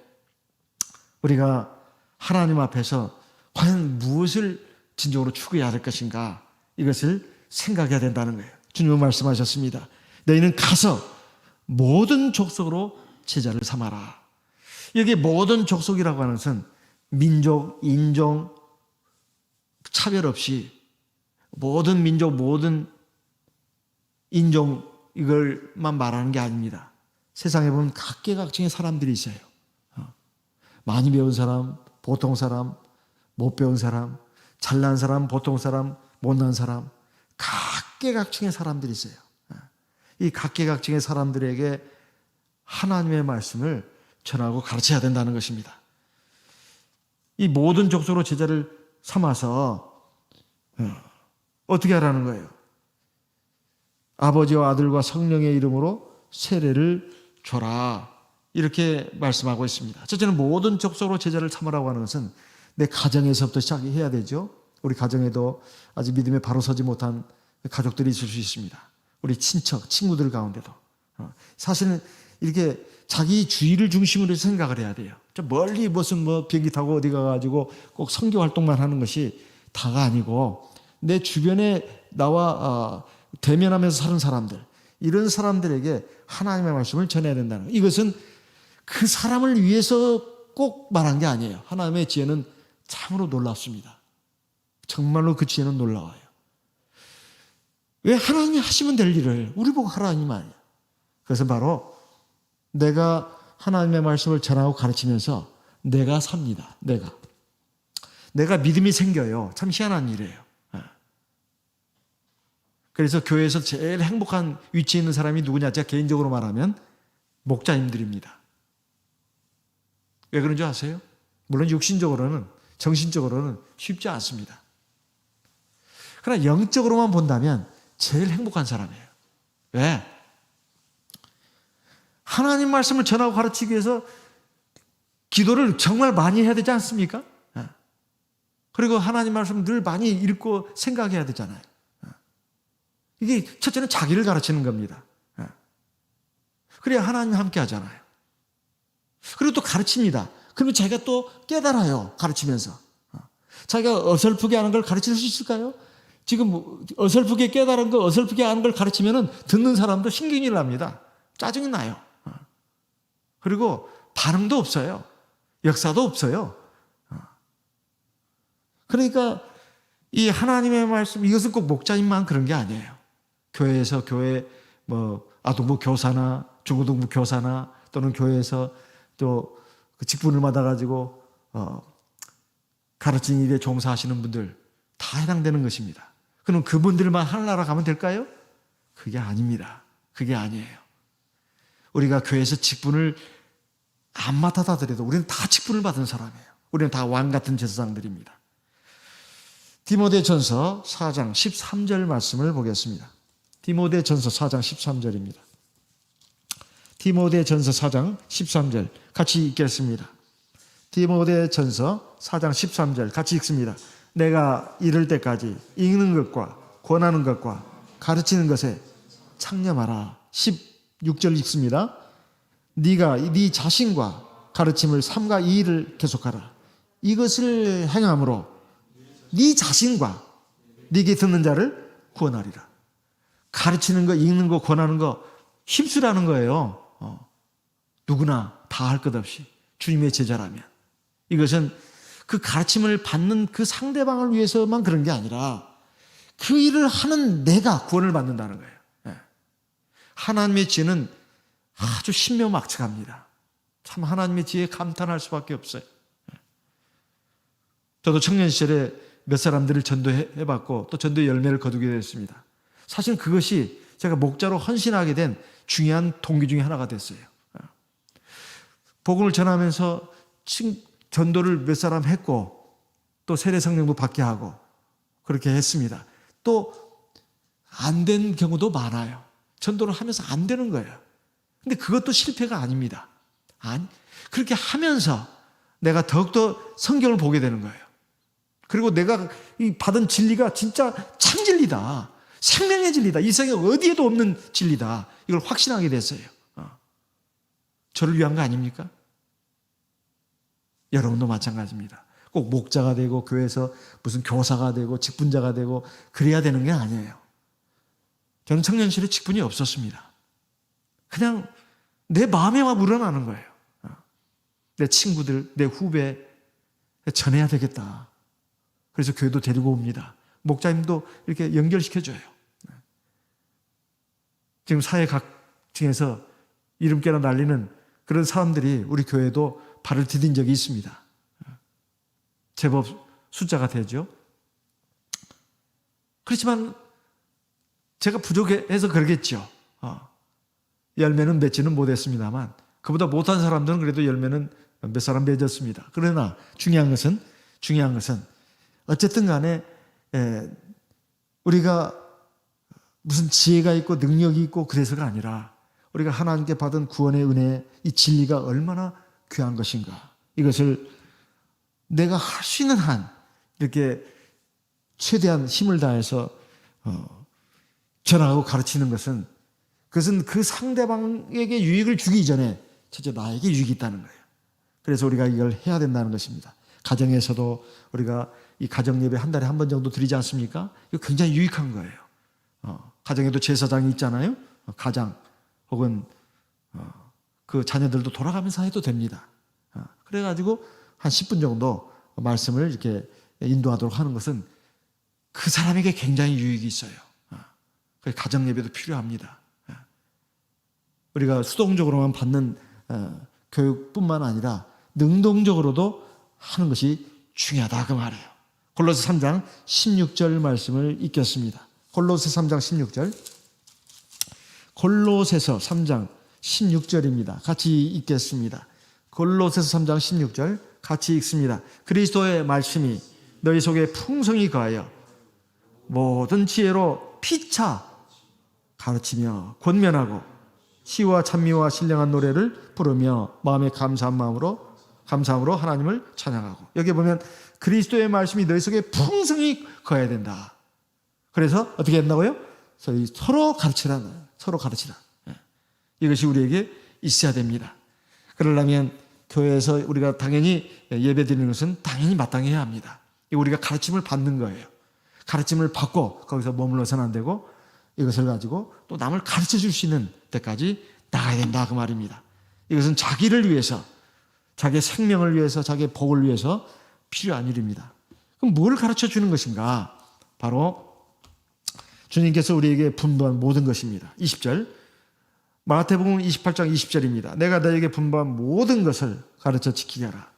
우리가 하나님 앞에서 과연 무엇을 진정으로 추구해야 할 것인가 이것을 생각해야 된다는 거예요. 주님은 말씀하셨습니다. 너희는 가서 모든 족속으로 제자를 삼아라. 여기 모든 족속이라고 하는 것은 민족, 인종, 차별 없이 모든 민족, 모든 인종 이걸만 말하는 게 아닙니다. 세상에 보면 각계각층의 사람들이 있어요. 많이 배운 사람, 보통 사람, 못 배운 사람, 잘난 사람, 보통 사람, 못난 사람 각계각층의 사람들이 있어요. 이 각계각층의 사람들에게 하나님의 말씀을 전하고 가르쳐야 된다는 것입니다. 이 모든 족속으로 제자를 삼아서 어떻게 하라는 거예요? 아버지와 아들과 성령의 이름으로 세례를 줘라 이렇게 말씀하고 있습니다. 첫째는 모든 족속으로 제자를 삼으라고 하는 것은 내 가정에서부터 시작해야 되죠. 우리 가정에도 아직 믿음에 바로 서지 못한 가족들이 있을 수 있습니다. 우리 친척, 친구들 가운데도 사실은 이렇게 자기 주의를 중심으로 해서 생각을 해야 돼요. 좀 멀리 무슨 비행기 타고 어디 가가지고 꼭 선교 활동만 하는 것이 다가 아니고 내 주변에 나와 대면하면서 사는 사람들 이런 사람들에게 하나님의 말씀을 전해야 된다는 거예요. 이것은 그 사람을 위해서 꼭 말한 게 아니에요. 하나님의 지혜는 참으로 놀랍습니다. 정말로 그 지혜는 놀라워요. 왜 하나님이 하시면 될 일을 우리 보고 하라니 말이에요. 그래서 바로 내가 하나님의 말씀을 전하고 가르치면서 내가 삽니다. 내가 믿음이 생겨요. 참 희한한 일이에요. 그래서 교회에서 제일 행복한 위치에 있는 사람이 누구냐? 제가 개인적으로 말하면 목자님들입니다. 왜 그런 줄 아세요? 물론 육신적으로는, 정신적으로는 쉽지 않습니다. 그러나 영적으로만 본다면 제일 행복한 사람이에요. 왜? 하나님 말씀을 전하고 가르치기 위해서 기도를 정말 많이 해야 되지 않습니까? 그리고 하나님 말씀을 늘 많이 읽고 생각해야 되잖아요. 이게 첫째는 자기를 가르치는 겁니다. 그래야 하나님 함께 하잖아요. 그리고 또 가르칩니다. 그러면 자기가 또 깨달아요. 가르치면서. 자기가 어설프게 하는 걸 가르칠 수 있을까요? 지금 어설프게 깨달은 거, 어설프게 하는 걸 가르치면 듣는 사람도 신경이 납니다. 짜증이 나요. 그리고 반응도 없어요. 역사도 없어요. 그러니까 이 하나님의 말씀, 이것은 꼭 목자님만 그런 게 아니에요. 교회에서 아동부 교사나 중고등부 교사나 또는 교회에서 또 그 직분을 받아가지고 가르치는 일에 종사하시는 분들 다 해당되는 것입니다. 그럼 그분들만 하늘나라 가면 될까요? 그게 아닙니다. 그게 아니에요. 우리가 교회에서 직분을 안 맡아다 하더라도 우리는 다 직분을 받은 사람이에요. 우리는 다 왕 같은 제사장들입니다. 디모데전서 4장 13절 말씀을 보겠습니다. 디모데전서 4장 13절입니다. 디모데전서 4장 13절 같이 읽겠습니다. 디모데전서 4장 13절 같이 읽습니다. 내가 이를 때까지 읽는 것과 권하는 것과 가르치는 것에 창념하라. 16절 읽습니다. 네가 네 자신과 가르침을 삼가 이 일을 계속하라. 이것을 행함으로 네 자신과 네게 듣는 자를 구원하리라. 가르치는 거, 읽는 거, 권하는 거 힘쓰라는 거예요. 누구나 다 할 것 없이 주님의 제자라면. 이것은 그 가르침을 받는 그 상대방을 위해서만 그런 게 아니라 그 일을 하는 내가 구원을 받는다는 거예요. 하나님의 지혜는 아주 신묘막측합니다. 참 하나님의 지혜에 감탄할 수밖에 없어요. 저도 청년 시절에 몇 사람들을 전도해봤고 또 전도의 열매를 거두게 됐습니다. 사실 그것이 제가 목자로 헌신하게 된 중요한 동기 중에 하나가 됐어요. 복음을 전하면서 전도를 몇 사람 했고 또 세례 성령도 받게 하고 그렇게 했습니다. 또 안 된 경우도 많아요. 전도를 하면서 안 되는 거예요. 근데 그것도 실패가 아닙니다. 아니, 그렇게 하면서 내가 더욱더 성경을 보게 되는 거예요. 그리고 내가 이 받은 진리가 진짜 참 진리다. 생명의 진리다. 이 세상에 어디에도 없는 진리다. 이걸 확신하게 됐어요. 저를 위한 거 아닙니까? 여러분도 마찬가지입니다. 꼭 목자가 되고 교회에서 무슨 교사가 되고 직분자가 되고 그래야 되는 게 아니에요. 저는 청년실에 직분이 없었습니다. 그냥 내 마음에만 우러나는 거예요. 내 친구들, 내 후배 전해야 되겠다. 그래서 교회도 데리고 옵니다. 목자님도 이렇게 연결시켜줘요. 지금 사회 각층에서 이름깨나 날리는 그런 사람들이 우리 교회도 발을 디딘 적이 있습니다. 제법 숫자가 되죠. 그렇지만 제가 부족해서 그러겠죠. 열매는 맺지는 못했습니다만 그보다 못한 사람들은 그래도 열매는 몇 사람 맺었습니다. 그러나 중요한 것은 어쨌든 간에 우리가 무슨 지혜가 있고 능력이 있고 그래서가 아니라 우리가 하나님께 받은 구원의 은혜, 이 진리가 얼마나 귀한 것인가. 이것을 내가 할 수 있는 한 이렇게 최대한 힘을 다해서 전하고 가르치는 것은 그것은 그 상대방에게 유익을 주기 전에 첫째 나에게 유익이 있다는 거예요. 그래서 우리가 이걸 해야 된다는 것입니다. 가정에서도 우리가 이 가정예배 한 달에 한 번 정도 드리지 않습니까? 이거 굉장히 유익한 거예요. 가정에도 제사장이 있잖아요. 가장 혹은 그 자녀들도 돌아가면서 해도 됩니다. 그래가지고 한 10분 정도 말씀을 이렇게 인도하도록 하는 것은 그 사람에게 굉장히 유익이 있어요. 가정 예배도 필요합니다. 우리가 수동적으로만 받는 교육뿐만 아니라 능동적으로도 하는 것이 중요하다 그 말이에요. 골로새 3장 16절 말씀을 읽겠습니다. 골로새 3장 16절. 골로새서 3장 16절입니다. 같이 읽겠습니다. 골로새서 3장 16절 같이 읽습니다. 그리스도의 말씀이 너희 속에 풍성히 거하여 모든 지혜로 피차 가르치며 권면하고 시와 찬미와 신령한 노래를 부르며 마음에 감사함으로 하나님을 찬양하고. 여기 보면 그리스도의 말씀이 너희 속에 풍성히 거해야 된다. 그래서 어떻게 한다고요? 서로 가르치라. 서로 가르치라. 이것이 우리에게 있어야 됩니다. 그러려면 교회에서 우리가 당연히 예배 드리는 것은 당연히 마땅히 해야 합니다. 우리가 가르침을 받는 거예요. 가르침을 받고 거기서 머물러서는 안 되고 이것을 가지고 또 남을 가르쳐 줄 수 있는 데까지 나가야 된다 그 말입니다. 이것은 자기를 위해서, 자기의 생명을 위해서, 자기의 복을 위해서 필요한 일입니다. 그럼 뭘 가르쳐 주는 것인가? 바로 주님께서 우리에게 분부한 모든 것입니다. 20절 마태복음 28장 20절입니다. 내가 너에게 분부한 모든 것을 가르쳐 지키게 하라.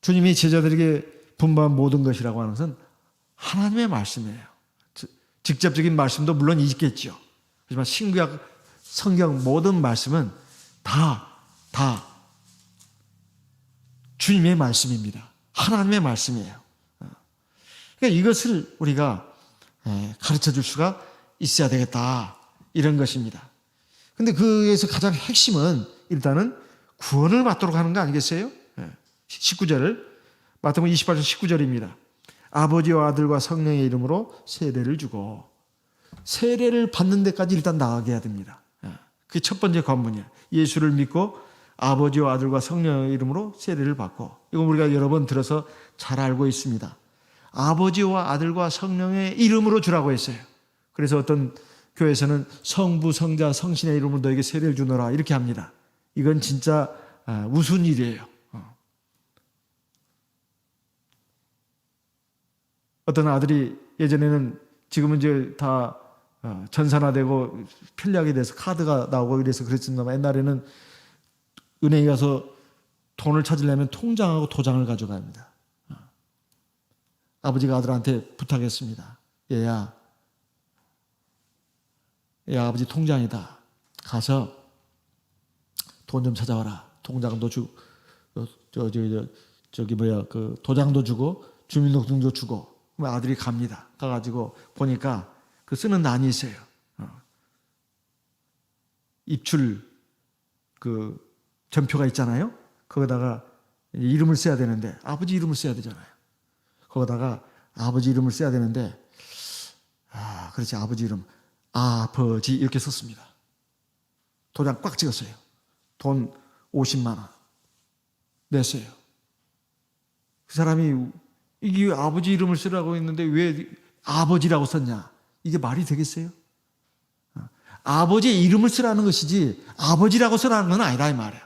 주님이 제자들에게 분부한 모든 것이라고 하는 것은 하나님의 말씀이에요. 직접적인 말씀도 물론 있겠죠. 하지만 신구약 성경 모든 말씀은 다 주님의 말씀입니다. 하나님의 말씀이에요. 그러니까 이것을 우리가 가르쳐 줄 수가 있어야 되겠다. 이런 것입니다. 근데 그에서 가장 핵심은 일단은 구원을 받도록 하는 거 아니겠어요? 19절을 마태복음 28장 19절입니다. 아버지와 아들과 성령의 이름으로 세례를 주고. 세례를 받는 데까지 일단 나가게 해야 됩니다. 그게 첫 번째 관문이에요. 예수를 믿고 아버지와 아들과 성령의 이름으로 세례를 받고. 이건 우리가 여러 번 들어서 잘 알고 있습니다. 아버지와 아들과 성령의 이름으로 주라고 했어요. 그래서 어떤 교회에서는 성부, 성자, 성신의 이름으로 너에게 세례를 주노라 이렇게 합니다. 이건 진짜 우스운 일이에요. 어떤 아들이 예전에는, 지금은 이제 다 전산화되고 편리하게 돼서 카드가 나오고 이래서 그랬지만 옛날에는 은행에 가서 돈을 찾으려면 통장하고 도장을 가져갑니다. 아버지가 아들한테 부탁했습니다. 얘야 아버지 통장이다. 가서 돈 좀 찾아와라. 통장도 주고 그 도장도 주고 주민등록증도 주고. 그럼 아들이 갑니다. 가가지고 보니까 그 쓰는 난이 있어요. 입출 그 전표가 있잖아요. 거기다가 이름을 써야 되는데 아버지 이름을 써야 되잖아요. 거기다가 아버지 이름을 써야 되는데 그렇지, 아버지 이름 아버지 이렇게 썼습니다. 도장 꽉 찍었어요. 돈 50만 원 냈어요. 그 사람이 이게 아버지 이름을 쓰라고 했는데 왜 아버지라고 썼냐? 이게 말이 되겠어요? 아버지의 이름을 쓰라는 것이지 아버지라고 쓰라는 건 아니다 이 말이에요.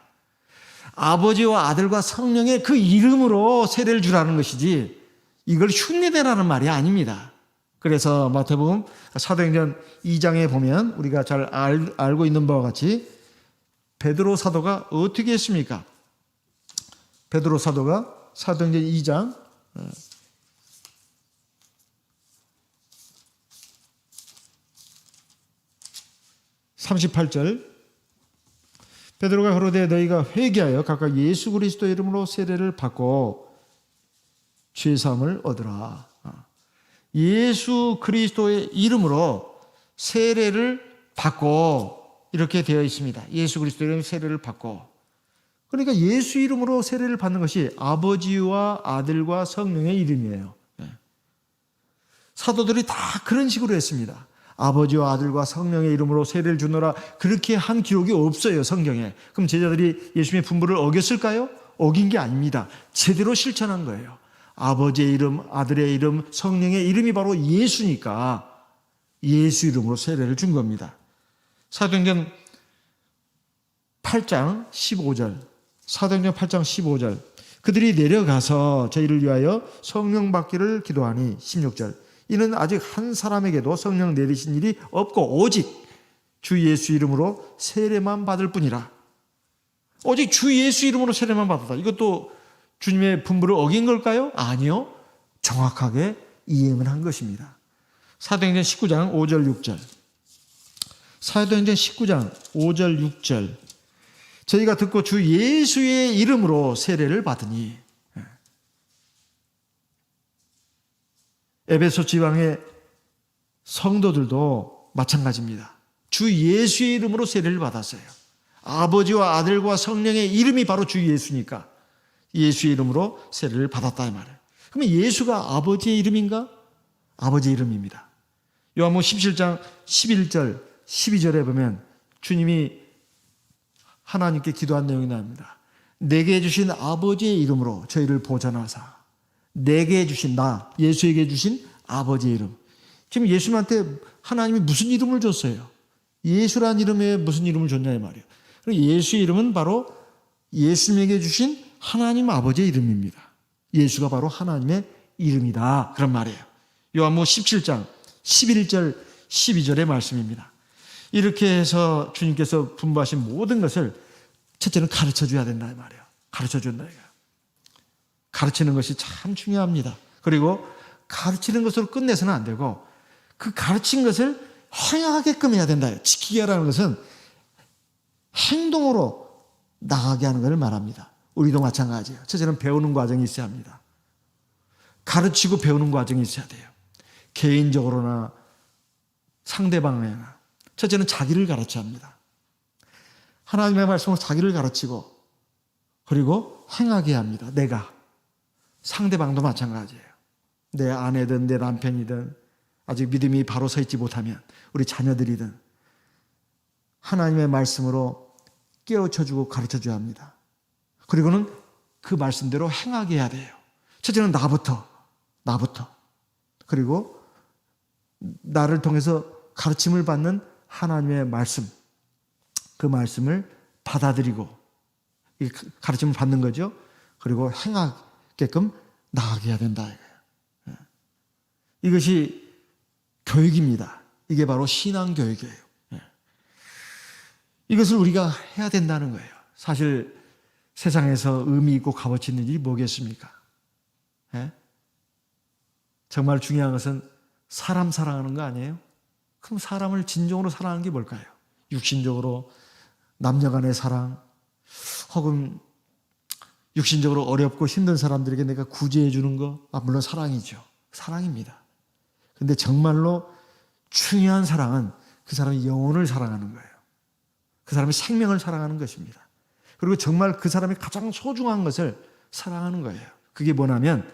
아버지와 아들과 성령의 그 이름으로 세례를 주라는 것이지 이걸 흉내내라는 말이 아닙니다. 그래서 마태복음 사도행전 2장에 보면 우리가 잘 알고 있는 바와 같이 베드로 사도가 어떻게 했습니까? 베드로 사도가 사도행전 2장 38절 베드로가 가로되 너희가 회개하여 각각 예수 그리스도의 이름으로 세례를 받고 죄사함을 얻으라. 예수 그리스도의 이름으로 세례를 받고 이렇게 되어 있습니다. 예수 그리스도의 이름으로 세례를 받고. 그러니까 예수 이름으로 세례를 받는 것이 아버지와 아들과 성령의 이름이에요. 사도들이 다 그런 식으로 했습니다. 아버지와 아들과 성령의 이름으로 세례를 주노라 그렇게 한 기록이 없어요, 성경에. 그럼 제자들이 예수님의 분부를 어겼을까요? 어긴 게 아닙니다. 제대로 실천한 거예요. 아버지의 이름, 아들의 이름, 성령의 이름이 바로 예수니까 예수 이름으로 세례를 준 겁니다. 사도행전 8장 15절, 사도행전 8장 15절, 그들이 내려가서 저희를 위하여 성령 받기를 기도하니 16절, 이는 아직 한 사람에게도 성령 내리신 일이 없고 오직 주 예수 이름으로 세례만 받을 뿐이라. 오직 주 예수 이름으로 세례만 받았다. 이것도 주님의 분부를 어긴 걸까요? 아니요. 정확하게 이행을 한 것입니다. 사도행전 19장 5절 6절. 사도행전 19장 5절 6절. 저희가 듣고 주 예수의 이름으로 세례를 받으니. 에베소 지방의 성도들도 마찬가지입니다. 주 예수의 이름으로 세례를 받았어요. 아버지와 아들과 성령의 이름이 바로 주 예수니까 예수의 이름으로 세례를 받았다 이 말이에요. 그러면 예수가 아버지의 이름인가? 아버지의 이름입니다. 요한복음 17장 11절 12절에 보면 주님이 하나님께 기도한 내용이 나옵니다. 내게 주신 아버지의 이름으로 저희를 보전하사. 내게 주신, 나 예수에게 주신 아버지의 이름. 지금 예수님한테 하나님이 무슨 이름을 줬어요? 예수라는 이름에 무슨 이름을 줬냐 이 말이에요. 예수의 이름은 바로 예수님에게 주신 하나님 아버지의 이름입니다. 예수가 바로 하나님의 이름이다 그런 말이에요. 요한복음 17장 11절 12절의 말씀입니다. 이렇게 해서 주님께서 분부하신 모든 것을 첫째는 가르쳐줘야 된다 이 말이에요. 가르쳐준다 이거예요. 가르치는 것이 참 중요합니다. 그리고 가르치는 것으로 끝내서는 안 되고 그 가르친 것을 행하게끔 해야 된다. 지키게 하라는 것은 행동으로 나가게 하는 것을 말합니다. 우리도 마찬가지예요. 첫째는 배우는 과정이 있어야 합니다. 가르치고 배우는 과정이 있어야 돼요. 개인적으로나 상대방에나. 첫째는 자기를 가르쳐야 합니다. 하나님의 말씀으로 자기를 가르치고 그리고 행하게 합니다. 내가. 상대방도 마찬가지예요. 내 아내든 내 남편이든 아직 믿음이 바로 서 있지 못하면 우리 자녀들이든 하나님의 말씀으로 깨우쳐주고 가르쳐줘야 합니다. 그리고는 그 말씀대로 행하게 해야 돼요. 첫째는 나부터. 그리고 나를 통해서 가르침을 받는 하나님의 말씀, 그 말씀을 받아들이고 가르침을 받는 거죠. 그리고 행하게끔 나가게 해야 된다. 이것이 교육입니다. 이게 바로 신앙교육이에요. 이것을 우리가 해야 된다는 거예요. 사실 세상에서 의미 있고 값어치 있는 일이 뭐겠습니까? 정말 중요한 것은 사람 사랑하는 거 아니에요? 그럼 사람을 진정으로 사랑하는 게 뭘까요? 육신적으로 남녀 간의 사랑, 혹은 육신적으로 어렵고 힘든 사람들에게 내가 구제해 주는 거, 물론 사랑이죠. 사랑입니다. 근데 정말로 중요한 사랑은 그 사람의 영혼을 사랑하는 거예요. 그 사람의 생명을 사랑하는 것입니다. 그리고 정말 그 사람이 가장 소중한 것을 사랑하는 거예요. 그게 뭐냐면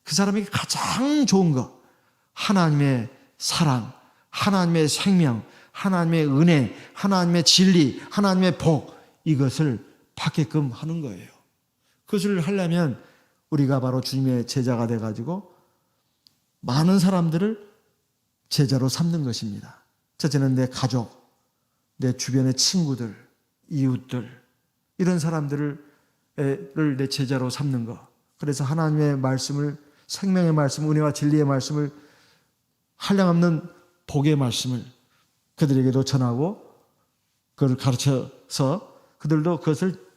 그 사람에게 가장 좋은 것, 하나님의 사랑, 하나님의 생명, 하나님의 은혜, 하나님의 진리, 하나님의 복, 이것을 받게끔 하는 거예요. 그것을 하려면 우리가 바로 주님의 제자가 돼가지고 많은 사람들을 제자로 삼는 것입니다. 첫째는 내 가족, 내 주변의 친구들, 이웃들, 이런 사람들을 내 제자로 삼는 것. 그래서 하나님의 말씀을, 생명의 말씀, 은혜와 진리의 말씀을, 한량없는 복의 말씀을 그들에게도 전하고 그걸 가르쳐서 그들도 그것을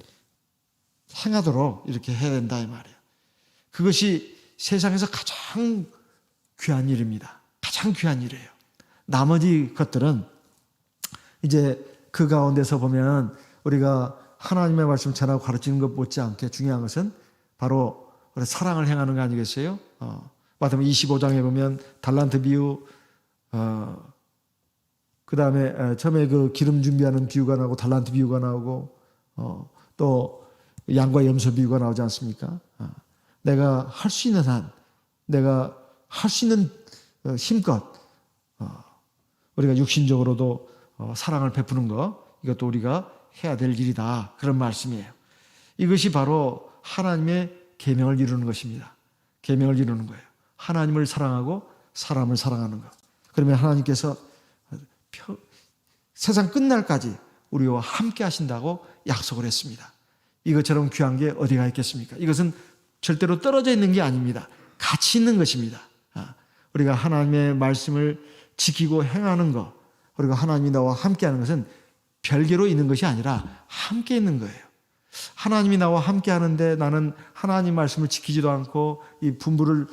행하도록 이렇게 해야 된다 이 말이에요. 그것이 세상에서 가장 귀한 일입니다. 가장 귀한 일이에요. 나머지 것들은 이제 그 가운데서 보면 우리가 하나님의 말씀 전하고 가르치는 것 못지않게 중요한 것은 바로 사랑을 행하는 거 아니겠어요? 마태복음 25장에 보면 달란트 비유, 그 다음에 처음에 그 기름 준비하는 비유가 나오고 달란트 비유가 나오고 또 양과 염소 비유가 나오지 않습니까? 내가 할 수 있는 한, 내가 할 수 있는 힘껏 우리가 육신적으로도 사랑을 베푸는 것, 이것도 우리가 해야 될 일이다. 그런 말씀이에요. 이것이 바로 하나님의 계명을 이루는 것입니다. 계명을 이루는 거예요. 하나님을 사랑하고 사람을 사랑하는 것. 그러면 하나님께서 세상 끝날까지 우리와 함께 하신다고 약속을 했습니다. 이것처럼 귀한 게 어디가 있겠습니까? 이것은 절대로 떨어져 있는 게 아닙니다. 같이 있는 것입니다. 우리가 하나님의 말씀을 지키고 행하는 것, 그리고 하나님이 나와 함께 하는 것은 별개로 있는 것이 아니라 함께 있는 거예요. 하나님이 나와 함께 하는데 나는 하나님 말씀을 지키지도 않고 이 분부를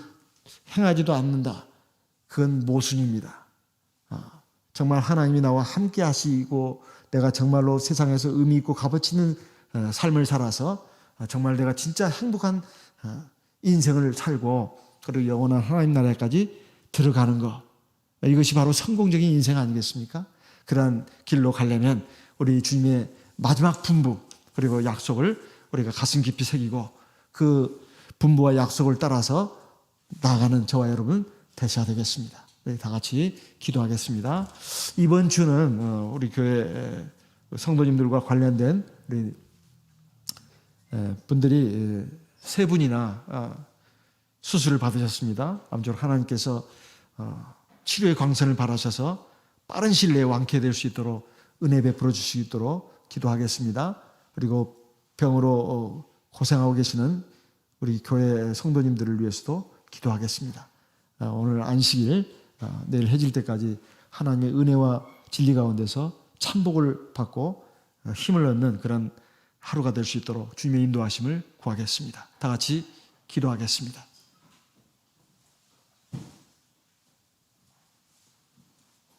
행하지도 않는다. 그건 모순입니다. 정말 하나님이 나와 함께 하시고 내가 정말로 세상에서 의미 있고 값어치 있는 삶을 살아서 정말 내가 진짜 행복한 인생을 살고 그리고 영원한 하나님 나라에까지 들어가는 것, 이것이 바로 성공적인 인생 아니겠습니까? 그러한 길로 가려면 우리 주님의 마지막 분부 그리고 약속을 우리가 가슴 깊이 새기고 그 분부와 약속을 따라서 나아가는 저와 여러분 되셔야 되겠습니다. 우리 다 같이 기도하겠습니다. 이번 주는 우리 교회 성도님들과 관련된 우리 분들이 세 분이나 수술을 받으셨습니다. 아무쪼록 하나님께서 치료의 광선을 바라셔서 빠른 시일 내에 완쾌될 수 있도록 은혜 베풀어 주실 수 있도록 기도하겠습니다. 그리고 병으로 고생하고 계시는 우리 교회 성도님들을 위해서도 기도하겠습니다. 오늘 안식일 내일 해질 때까지 하나님의 은혜와 진리 가운데서 참복을 받고 힘을 얻는 그런 하루가 될 수 있도록 주님의 인도하심을 구하겠습니다. 다 같이 기도하겠습니다.